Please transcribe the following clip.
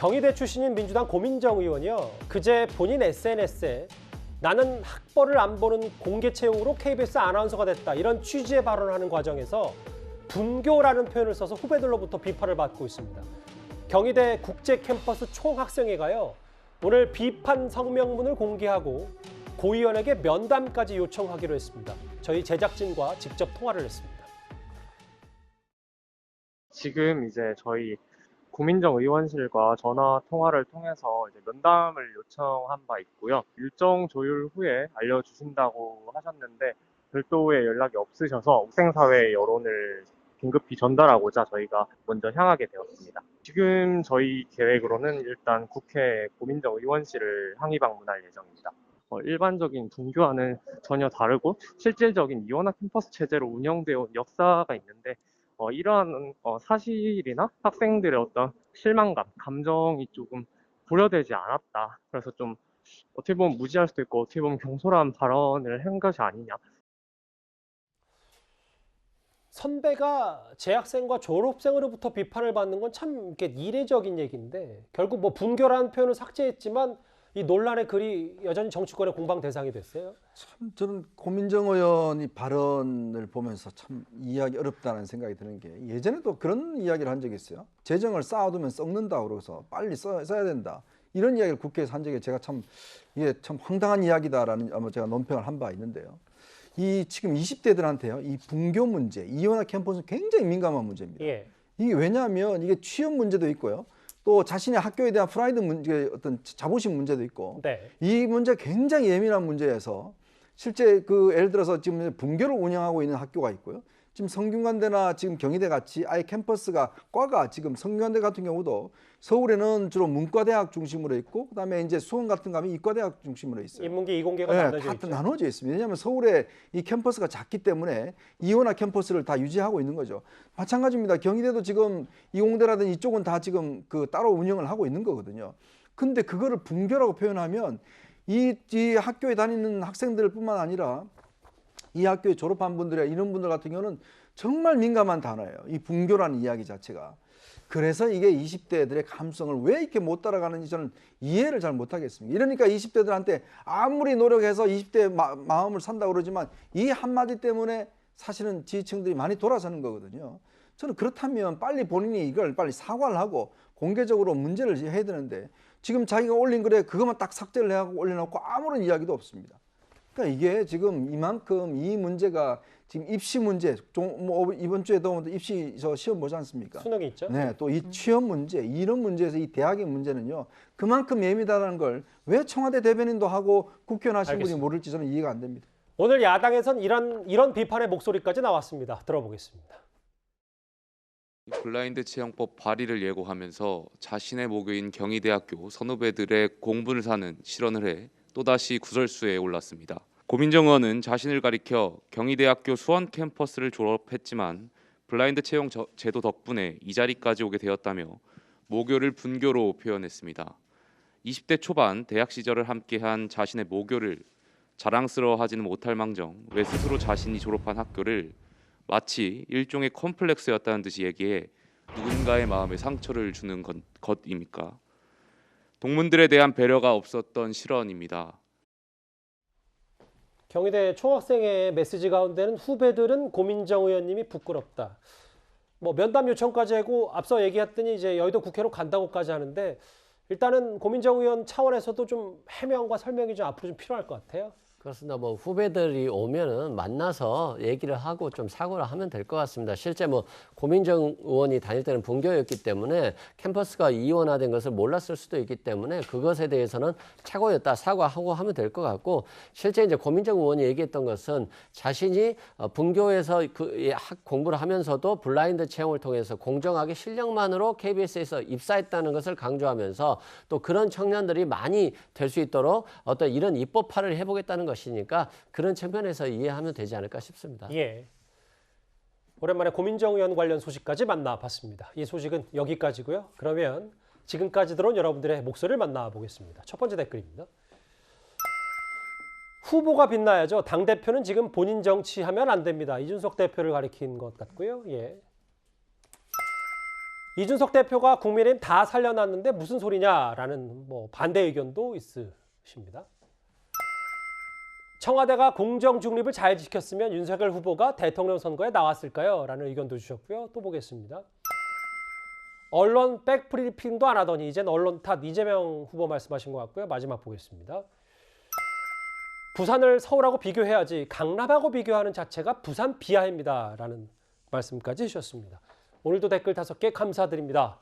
경희대 출신인 민주당 고민정 의원이요. 그제 본인 SNS에 나는 학벌을 안 보는 공개 채용으로 KBS 아나운서가 됐다. 이런 취지의 발언을 하는 과정에서 분교라는 표현을 써서 후배들로부터 비판을 받고 있습니다. 경희대 국제캠퍼스 총학생회가요. 오늘 비판 성명문을 공개하고 고 의원에게 면담까지 요청하기로 했습니다. 저희 제작진과 직접 통화를 했습니다. 지금 이제 저희 고민정 의원실과 전화 통화를 통해서 이제 면담을 요청한 바 있고요. 일정 조율 후에 알려주신다고 하셨는데 별도의 연락이 없으셔서 학생사회 여론을 긴급히 전달하고자 저희가 먼저 향하게 되었습니다. 지금 저희 계획으로는 일단 국회 고민정 의원실을 항의 방문할 예정입니다. 일반적인 분교와는 전혀 다르고 실질적인 이원화 캠퍼스 체제로 운영되어 온 역사가 있는데 이러한 사실이나 학생들의 어떤 실망감, 감정이 조금 고려되지 않았다. 그래서 좀 어떻게 보면 무지할 수도 있고 어떻게 보면 경솔한 발언을 한 것이 아니냐. 선배가 재학생과 졸업생으로부터 비판을 받는 건 참 이례적인 얘기인데 결국 뭐 분교라는 표현을 삭제했지만 이 논란의 글이 여전히 정치권의 공방 대상이 됐어요. 참 저는 고민정 의원이 발언을 보면서 참 이해하기 어렵다는 생각이 드는 게 예전에도 그런 이야기를 한 적이 있어요. 재정을 쌓아두면 썩는다 그러고서 빨리 써야 된다. 이런 이야기를 국회에서 한 적이 제가 참 이게 참 황당한 이야기다라는 아마 제가 논평을 한 바 있는데요. 이 지금 20대들한테요. 이 분교 문제, 이원화 캠퍼스는 굉장히 민감한 문제입니다. 예. 이게 왜냐하면 이게 취업 문제도 있고요. 또 자신의 학교에 대한 프라이드 문제, 어떤 자부심 문제도 있고, 네. 이 문제 굉장히 예민한 문제여서 실제 예를 들어서 지금 분교를 운영하고 있는 학교가 있고요. 지금 성균관대나 지금 경희대 같이 아예 캠퍼스가 과가 지금 성균관대 같은 경우도 서울에는 주로 문과대학 중심으로 있고 그다음에 이제 수원 같은 가면 이과대학 중심으로 있어요. 인문계, 이공계가 네, 나눠져 다 있죠. 나눠져 있습니다. 왜냐하면 서울에 이 캠퍼스가 작기 때문에 이원화 캠퍼스를 다 유지하고 있는 거죠. 마찬가지입니다. 경희대도 지금 이공대라든지 이쪽은 다 지금 따로 운영을 하고 있는 거거든요. 근데 그거를 분교라고 표현하면 이 학교에 다니는 학생들뿐만 아니라 이 학교에 졸업한 분들이나 이런 분들 같은 경우는 정말 민감한 단어예요. 이 분교라는 이야기 자체가. 그래서 이게 20대들의 감성을 왜 이렇게 못 따라가는지 저는 이해를 잘 못하겠습니다. 이러니까 20대들한테 아무리 노력해서 20대의 마음을 산다고 그러지만 이 한마디 때문에 사실은 지지층들이 많이 돌아서는 거거든요. 저는 그렇다면 빨리 본인이 이걸 빨리 사과를 하고 공개적으로 문제를 해야 되는데 지금 자기가 올린 글에 그것만 딱 삭제를 해갖고 올려놓고 아무런 이야기도 없습니다. 그러니까 이게 지금 이만큼 이 문제가 지금 입시 문제, 뭐 이번 주에도 입시 시험 보지 않습니까? 수능이 있죠. 네, 또 이 취업 문제, 이런 문제에서 이 대학의 문제는요, 그만큼 예민하다는 걸 왜 청와대 대변인도 하고 국회의원 하신 분이 모를지 저는 이해가 안 됩니다. 오늘 야당에선 이런 비판의 목소리까지 나왔습니다. 들어보겠습니다. 블라인드 채용법 발의를 예고하면서 자신의 모교인 경희대학교 선후배들의 공분을 사는 실언을 해 또다시 구설수에 올랐습니다. 고민정 의원은 자신을 가리켜 경희대학교 수원 캠퍼스를 졸업했지만 블라인드 채용 제도 덕분에 이 자리까지 오게 되었다며 모교를 분교로 표현했습니다. 20대 초반 대학 시절을 함께한 자신의 모교를 자랑스러워하지는 못할 망정 왜 스스로 자신이 졸업한 학교를 마치 일종의 컴플렉스였다는 듯이 얘기해 누군가의 마음에 상처를 주는 것입니까? 동문들에 대한 배려가 없었던 실언입니다. 경희대 총학생회 메시지 가운데는 후배들은 고민정 의원님이 부끄럽다. 뭐 면담 요청까지 하고 앞서 얘기했더니 이제 여의도 국회로 간다고까지 하는데 일단은 고민정 의원 차원에서도 좀 해명과 설명이 좀 앞으로 좀 필요할 것 같아요. 그렇습니다. 뭐 후배들이 오면은 만나서 얘기를 하고 좀 사고를 하면 될 것 같습니다. 실제 뭐 고민정 의원이 다닐 때는 분교였기 때문에 캠퍼스가 이원화된 것을 몰랐을 수도 있기 때문에 그것에 대해서는 착오였다 사과하고 하면 될 것 같고 실제 이제 고민정 의원이 얘기했던 것은 자신이 분교에서 공부를 하면서도 블라인드 채용을 통해서 공정하게 실력만으로 KBS에서 입사했다는 것을 강조하면서 또 그런 청년들이 많이 될 수 있도록 어떤 이런 입법화를 해보겠다는 것이니까 그런 측면에서 이해하면 되지 않을까 싶습니다. 예. 오랜만에 고민정 의원 관련 소식까지 만나봤습니다. 이 소식은 여기까지고요. 그러면 지금까지 들어온 여러분들의 목소리를 만나보겠습니다. 첫 번째 댓글입니다. 후보가 빛나야죠. 당대표는 지금 본인 정치하면 안 됩니다. 이준석 대표를 가리킨 것 같고요. 예. 이준석 대표가 국민의힘 다 살려놨는데 무슨 소리냐라는 반대 의견도 있으십니다. 청와대가 공정 중립을 잘 지켰으면 윤석열 후보가 대통령 선거에 나왔을까요? 라는 의견도 주셨고요. 또 보겠습니다. 언론 백브리핑도 안 하더니 이젠 언론 탓 이재명 후보 말씀하신 것 같고요. 마지막 보겠습니다. 부산을 서울하고 비교해야지 강남하고 비교하는 자체가 부산 비하입니다. 라는 말씀까지 해주셨습니다. 오늘도 댓글 5개 감사드립니다.